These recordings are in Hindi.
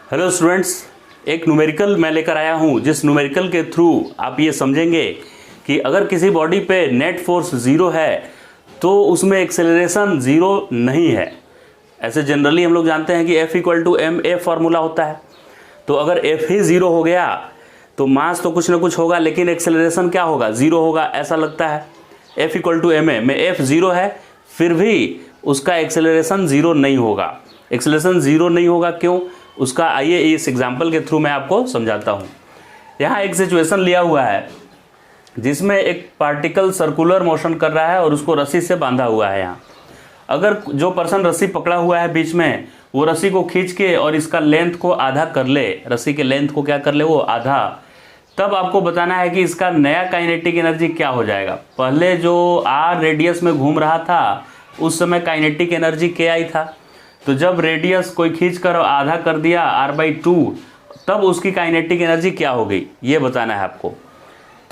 हेलो स्टूडेंट्स, एक न्यूमेरिकल मैं लेकर आया हूँ जिस न्यूमेरिकल के थ्रू आप ये समझेंगे कि अगर किसी बॉडी पे नेट फोर्स ज़ीरो है तो उसमें एक्सेलरेशन ज़ीरो नहीं है। ऐसे जनरली हम लोग जानते हैं कि F equal to M A formula होता है। तो अगर F ही ज़ीरो हो गया तो मास तो कुछ ना कुछ होगा, लेकिन एक्सेलरेशन क्या होगा? ज़ीरो होगा, ऐसा लगता है। F equal to M a में F ज़ीरो है, फिर भी उसका एक्सेलरेशन ज़ीरो नहीं होगा। एक्सेलरेशन ज़ीरो नहीं होगा क्यों? उसका आइए इस एग्जाम्पल के थ्रू मैं आपको समझाता हूँ। यहाँ एक सिचुएशन लिया हुआ है जिसमें एक पार्टिकल सर्कुलर मोशन कर रहा है और उसको रस्सी से बांधा हुआ है। यहाँ अगर जो पर्सन रस्सी पकड़ा हुआ है बीच में, वो रस्सी को खींच के और इसका लेंथ को आधा कर ले, रस्सी के लेंथ को क्या कर ले, वो आधा, तब आपको बताना है कि इसका नया काइनेटिक एनर्जी क्या हो जाएगा। पहले जो आर रेडियस में घूम रहा था उस समय काइनेटिक एनर्जी के आई था, तो जब रेडियस कोई खींच कर आधा कर दिया r/2, तब उसकी काइनेटिक एनर्जी क्या हो गई, ये बताना है आपको।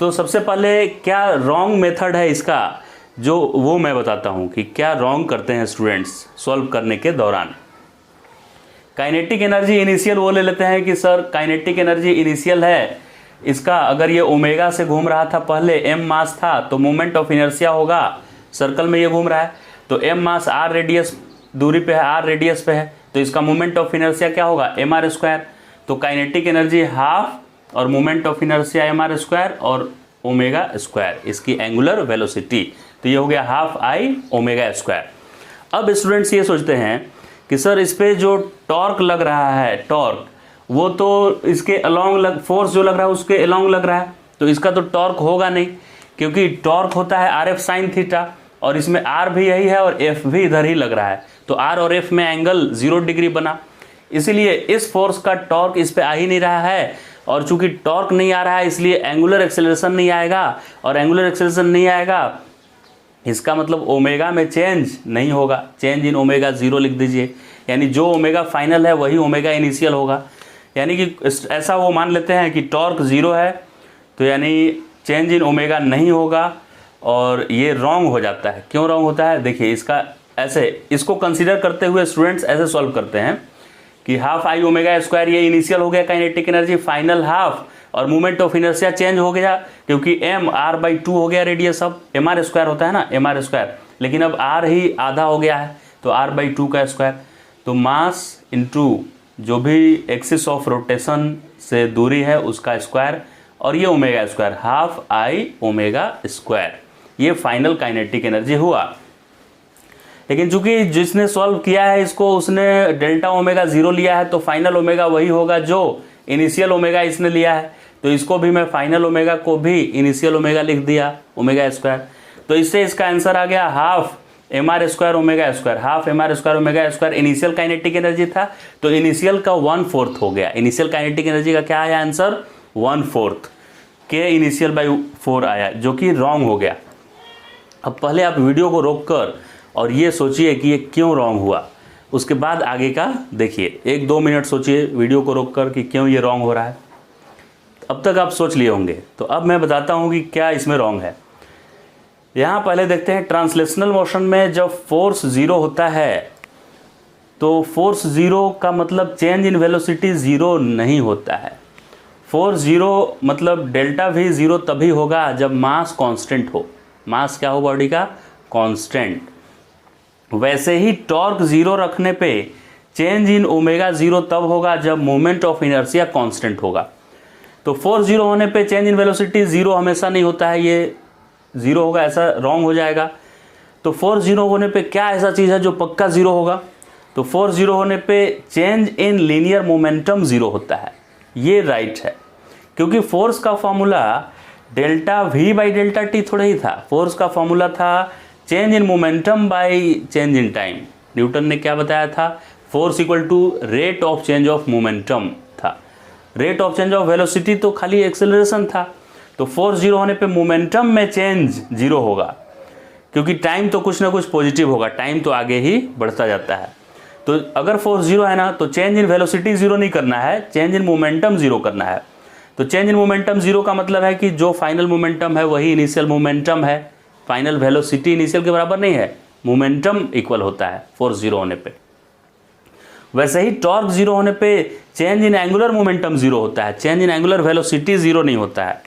तो सबसे पहले क्या रॉन्ग मेथड है इसका, जो वो मैं बताता हूँ कि क्या रॉन्ग करते हैं स्टूडेंट्स सॉल्व करने के दौरान। काइनेटिक एनर्जी इनिशियल वो ले लेते हैं कि सर काइनेटिक एनर्जी इनिशियल है इसका, अगर ये ओमेगा से घूम रहा था, पहले m मास था तो मोमेंट ऑफ इनर्शिया होगा, सर्कल में ये घूम रहा है तो m मास r रेडियस दूरी पे है, r रेडियस पे है, तो इसका मोमेंट ऑफ इनर्शिया क्या होगा, mr²। तो काइनेटिक एनर्जी हाफ और मोमेंट ऑफ इनर्शिया mr² और ओमेगा स्क्वायर, इसकी एंगुलर वेलोसिटी, तो ये हो गया हाफ आई ओमेगा स्क्वायर। अब स्टूडेंट्स ये सोचते हैं कि सर इस पे जो टॉर्क लग रहा है, टॉर्क वो तो इसके अलोंग फोर्स जो लग रहा है उसके अलोंग लग रहा है, तो इसका तो टॉर्क होगा नहीं, क्योंकि टॉर्क होता है RF साइन थीटा और इसमें R भी यही है और F भी इधर ही लग रहा है, तो R और F में एंगल 0 डिग्री बना, इसीलिए इस फोर्स का टॉर्क इस पे आ ही नहीं रहा है, और चूंकि टॉर्क नहीं आ रहा है इसलिए एंगुलर एक्सेलरेशन नहीं आएगा, और एंगुलर एक्सेलरेशन नहीं आएगा इसका मतलब ओमेगा में चेंज नहीं होगा, चेंज इन ओमेगा 0 लिख दीजिए, यानी जो ओमेगा फाइनल है वही ओमेगा इनिशियल होगा। यानी कि ऐसा वो मान लेते हैं कि टॉर्क 0 है तो यानी चेंज इन ओमेगा नहीं होगा, और ये रॉन्ग हो जाता है। क्यों रॉन्ग होता है? देखिए इसका ऐसे, इसको कंसीडर करते हुए स्टूडेंट्स ऐसे सॉल्व करते हैं कि हाफ आई ओमेगा स्क्वायर ये इनिशियल हो गया काइनेटिक एनर्जी, फाइनल हाफ, और मूवमेंट ऑफ इनर्शिया चेंज हो गया क्योंकि m r/2 हो गया रेडियस, अब mr² होता है ना, mr², लेकिन अब r ही आधा हो गया है तो r/2 का स्क्वायर, तो मास इंटू जो भी एक्सिस ऑफ रोटेशन से दूरी है उसका स्क्वायर, और ये omega square, half I omega square, ये फाइनल काइनेटिक एनर्जी हुआ। लेकिन चूंकि जिसने सॉल्व किया है इसको उसने डेल्टा ओमेगा 0 लिया है, तो फाइनल ओमेगा वही होगा जो इनिशियल ओमेगा इसने लिया है, तो इसको भी मैं फाइनल ओमेगा को भी इनिशियल ओमेगा लिख दिया, ओमेगा स्क्वायर। तो इससे इसका आंसर आ गया half mr² omega square, half mr² omega square initial kinetic energy था, तो इनिशियल का 1/4 हो गया। इनिशियल काइनेटिक एनर्जी का क्या आया आंसर? 1/4 के इनिशियल बाई 4 आया, जो कि रॉन्ग हो गया। अब पहले आप वीडियो को रोककर और ये सोचिए कि ये क्यों रॉन्ग हुआ, उसके बाद आगे का देखिए, 1-2 मिनट सोचिए वीडियो को रोककर कि क्यों ये रॉन्ग हो रहा है। अब तक आप सोच लिए होंगे, तो अब मैं बताता हूँ कि क्या इसमें रॉन्ग है। यहाँ पहले देखते हैं, ट्रांसलेशनल मोशन में जब फोर्स 0 होता है तो फोर्स 0 का मतलब चेंज इन वेलोसिटी 0 नहीं होता है। फोर्स 0 मतलब डेल्टा भी 0 तभी होगा जब मास कांस्टेंट हो। मास क्या हो बॉडी का? कांस्टेंट। वैसे ही टॉर्क 0 रखने पे चेंज इन ओमेगा 0 तब होगा जब मोमेंट ऑफ इनर्शिया कांस्टेंट होगा। तो फोर्स 0 होने पे चेंज इन वेलोसिटी 0 हमेशा नहीं होता है, ये 0 होगा, ऐसा रॉन्ग हो जाएगा। तो फोर्स 0 होने पे क्या ऐसा चीज़ है जो पक्का 0 होगा? तो फोर्स 0 होने पे चेंज इन लीनियर मोमेंटम 0 होता है, ये राइट है, क्योंकि फोर्स का फॉर्मूला डेल्टा v/डेल्टा t थोड़ा ही था। फोर्स का फॉर्मूला था change in momentum by change in time. Newton ने क्या बताया था? Force equal to rate of change of momentum था। Rate of change of velocity तो खाली एक्सेलरेशन था, तो फोर्स 0 होने पे मोमेंटम में चेंज 0 होगा, क्योंकि टाइम तो कुछ ना कुछ पॉजिटिव होगा, टाइम तो आगे ही बढ़ता जाता है। तो अगर फोर्स 0 है ना, तो चेंज इन वेलोसिटी 0 नहीं करना है, चेंज इन मोमेंटम 0 करना है। तो चेंज इन मोमेंटम 0 का मतलब है कि जो फाइनल मोमेंटम है वही इनिशियल मोमेंटम है, फाइनल वेलोसिटी इनिशियल के बराबर नहीं है, मोमेंटम इक्वल होता है फोर्स 0 होने पे। वैसे ही टॉर्क जीरो होने पे change in angular momentum zero होता है, change in angular velocity zero नहीं होता है।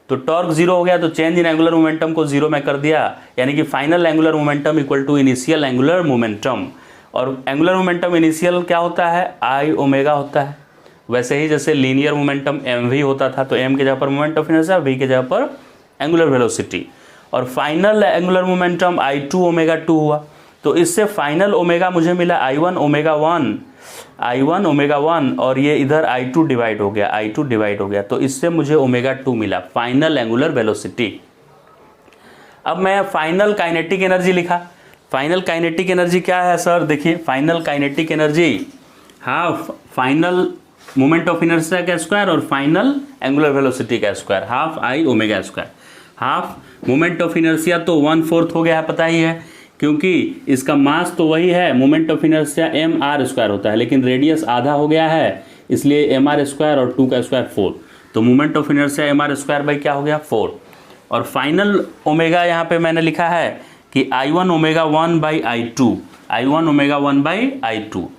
तो टॉर्क जीरो हो गया तो चेंज इन एंगुलर मोमेंटम को जीरो में कर दिया, यानी कि final angular momentum equal to initial angular momentum. और एंगुलर मोमेंटम इनिशियल क्या होता है, आई ओमेगा होता है। वैसे ही जैसे लीनियर मोमेंटम एम वी होता था, तो एम के जगह पर मोमेंट ऑफ इनर्शिया, वी के जगह पर एंगुलर वेलोसिटी, और final angular momentum I two omega two हुआ। तो इससे फाइनल ओमेगा मुझे मिला आई वन ओमेगा वन, और ये इधर आई टू डिवाइड हो गया, तो इससे मुझे ओमेगा टू मिला, फाइनल एंगुलर वेलोसिटी। अब मैं फाइनल काइनेटिक एनर्जी लिखा। फाइनल काइनेटिक एनर्जी क्या है सर, देखिए final kinetic energy half final moment of inertia का स्क्वायर और फाइनल एंगुलर वेलोसिटी का square, half I omega square. Half moment of inertia तो 1/4 हो गया है, पता ही है, क्योंकि इसका मास तो वही है, moment of inertia m r square होता है, लेकिन रेडियस आधा हो गया है, इसलिए एम आर स्क्वायर और 2 का स्क्वायर 4, तो moment of inertia m r square by क्या हो गया 4। और फाइनल ओमेगा यहाँ पे मैंने लिखा है कि I one omega one by I two,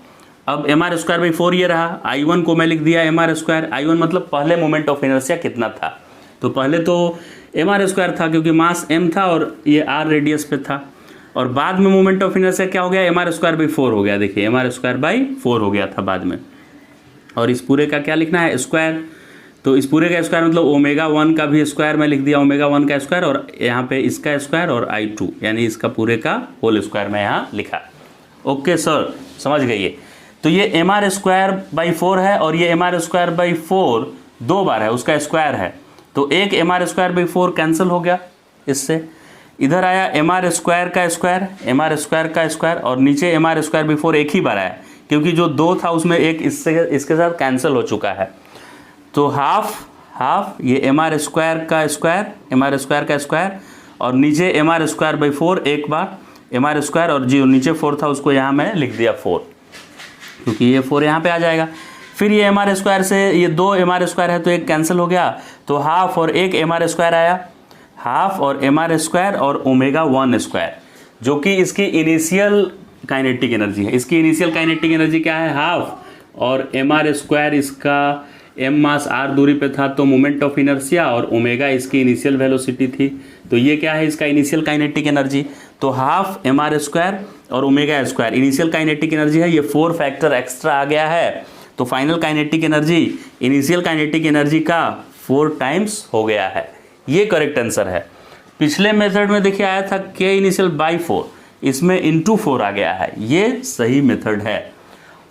अब एम आर स्क्वायर बाई 4 ये रहा, आई वन को मैं लिख दिया m r square. I one मतलब पहले मोमेंट ऑफ इनर्शिया कितना था, तो पहले तो एम आर स्क्वायर था क्योंकि मास एम था और ये आर रेडियस पे था, और बाद में मोमेंट ऑफ इनर्शिया क्या हो गया, एम आर स्क्वायर बाई 4 हो गया। देखिए एम आर स्क्वायर बाई 4 हो गया था बाद में, और इस पूरे का क्या लिखना है स्क्वायर, तो इस पूरे का स्क्वायर मतलब ओमेगा वन का भी स्क्वायर मैं लिख दिया, ओमेगा वन का स्क्वायर, और यहाँ पे इसका स्क्वायर और आई टू, यानी इसका पूरे का होल स्क्वायर मैं यहाँ लिखा। ओके सर, समझ गए। तो ये एम आर स्क्वायर बाई 4 है, और ये एम आर स्क्वायर बाई 4 2 बार है, उसका स्क्वायर है, तो एक m r square by 4 cancel हो गया इससे। इधर आया एम आर स्क्वायर का स्क्वायर, और नीचे एम आर स्क्वायर बाई 4 एक ही बार आया, क्योंकि जो 2 था उसमें एक इसके साथ कैंसिल हो चुका है। तो हाफ ये एम आर स्क्वायर का स्क्वायर, और नीचे एम आर स्क्वायर बाई 4 एक बार एम आर स्क्वायर, और जो नीचे 4 था उसको यहाँ मैं लिख दिया 4, क्योंकि ये 4 यहाँ पे आ जाएगा। फिर ये एम आर स्क्वायर से ये 2 एम आर स्क्वायर है तो एक कैंसिल हो गया, तो हाफ और एक एम आर स्क्वायर आया, हाफ और एम आर स्क्वायर और ओमेगा वन स्क्वायर, जो कि इसकी इनिशियल काइनेटिक एनर्जी है। इसकी इनिशियल काइनेटिक एनर्जी क्या है, हाफ, और एम आर स्क्वायर इसका एम मास आर दूरी पे था तो मोमेंट ऑफ इनर्शिया, और ओमेगा इसकी इनिशियल वेलोसिटी थी, तो ये क्या है इसका इनिशियल काइनेटिक एनर्जी। तो हाफ एम आर स्क्वायर और omega square initial kinetic energy है, ये 4 फैक्टर एक्स्ट्रा आ गया है, तो final kinetic energy initial kinetic energy का 4 टाइम्स हो गया है। ये करेक्ट आंसर है। पिछले मेथड में देखिए आया था k इनिशियल बाई 4, इसमें इंटू 4 आ गया है, ये सही मेथड है।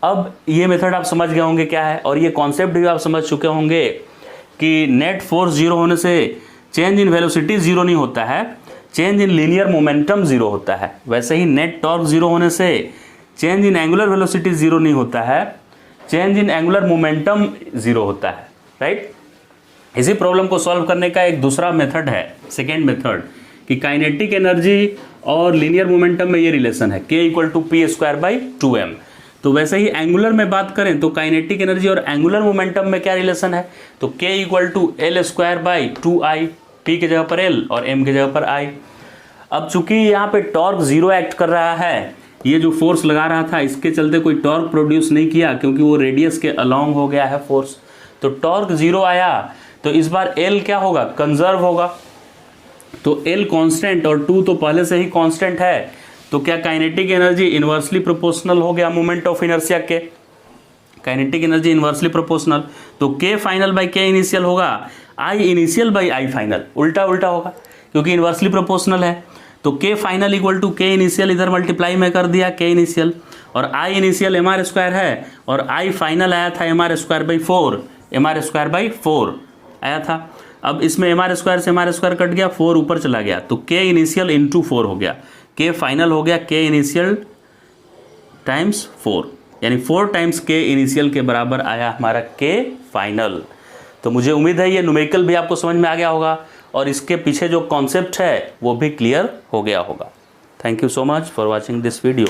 अब ये मेथड आप समझ गए होंगे क्या है, और ये कॉन्सेप्ट भी आप समझ चुके होंगे कि नेट फोर्स जीरो होने से चेंज इन वेलोसिटी जीरो नहीं होता है, change in linear momentum zero होता है। वैसे ही नेट टॉर्क जीरो होने से change in angular velocity zero नहीं होता है, change in angular momentum zero होता है, राइट। इसी प्रॉब्लम को सॉल्व करने का एक दूसरा मेथड है, सेकेंड मेथड, कि काइनेटिक एनर्जी और लीनियर मोमेंटम में ये रिलेशन है k equal to p square by 2m। तो वैसे ही एंगुलर में बात करें तो काइनेटिक एनर्जी और एंगुलर मोमेंटम में क्या रिलेशन है, तो k equal to L square by 2i, p की जगह पर l और m की जगह पर i। अब चूंकि यहाँ पे टॉर्क जीरो एक्ट कर रहा है, ये जो फोर्स लगा रहा था इसके चलते कोई टॉर्क प्रोड्यूस नहीं किया, क्योंकि वो रेडियस के अलोंग हो गया है फोर्स, तो टॉर्क जीरो आया, तो इस बार L क्या होगा, कंजर्व होगा, तो L कांस्टेंट और 2 तो पहले से ही कांस्टेंट है, तो क्या काइनेटिक एनर्जी इन्वर्सली प्रोपोर्शनल हो गया मोमेंट ऑफ इनर्शिया के, काइनेटिक एनर्जी इन्वर्सली प्रोपोर्शनल, तो K final by K initial होगा, I initial by I final, उल्टा उल्टा होगा क्योंकि इन्वर्सली प्रोपोर्शनल है, तो K final equal to K initial, इधर मल्टीप्लाई में कर दिया K इनिशियल, और I initial m r square है, और I फाइनल आया था एम आर स्क्वायर बाई 4 आया था। अब इसमें एम आर स्क्वायर से एम आर स्क्वायर कट गया, 4 ऊपर चला गया, तो K इनिशियल इंटू 4 हो गया, K फाइनल हो गया K इनिशियल टाइम्स 4, यानी 4 टाइम्स K इनिशियल के बराबर आया हमारा K फाइनल। तो मुझे उम्मीद है ये न्यूमेरिकल भी आपको समझ में आ गया होगा, और इसके पीछे जो कॉन्सेप्ट है वो भी क्लियर हो गया होगा। Thank you so much for watching this video.